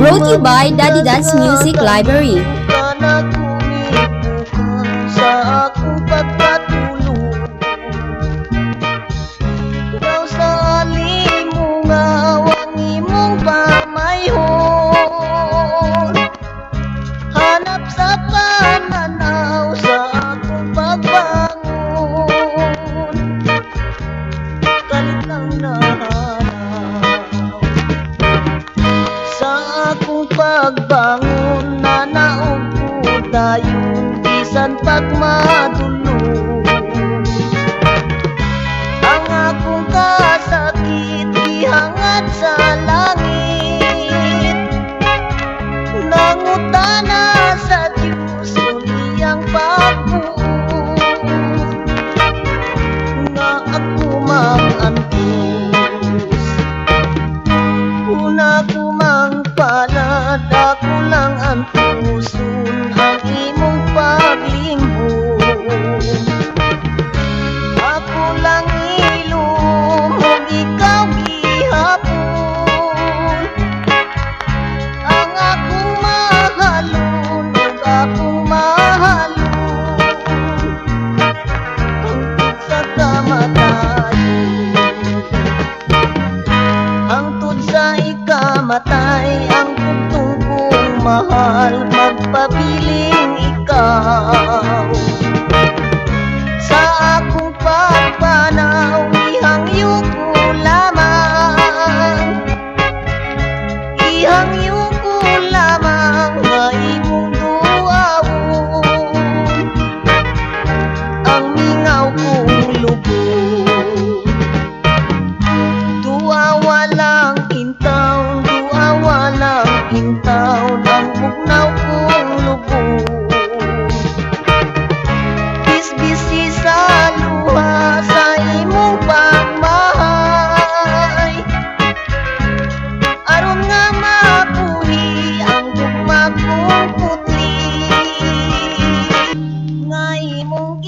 Brought to you by Daddy Dance Music Library. Sa akong pagpatulog, ikaw sa alimungaw ang imong pamayhon. Hanap sa pananaw sa akong pagbangon, kalit lang nahanaw. Sa akong pagbangon, nanaog ko dayon bisan pagmadulog. Ang akong kasakit ihangad sa langit, nangutana sa Diyos uliyang pagbuod, nga ako mag-antos. Una ko mang palad, ako lang ang puson ang imong paglingkod. Ako lang ilum ug ikaw gihapon, ang akong mahalon ug akong mahalon, hangtod sa kamatayon. Hangtod sa ikamatay, ang bugtong kong mahal, magpabiling ikaw. Sa akong pagpanaw, ihangyo ko lamang, ihangyo ko lamang nga imong duawon ang mingaw kong lubog. Duawa lang intaw, duawa lang intaw ang bugnaw kong lubog. Bisbisi sa luha sa imong pagmahay, aron nga mabuhi ang gugma kong putli, nga imong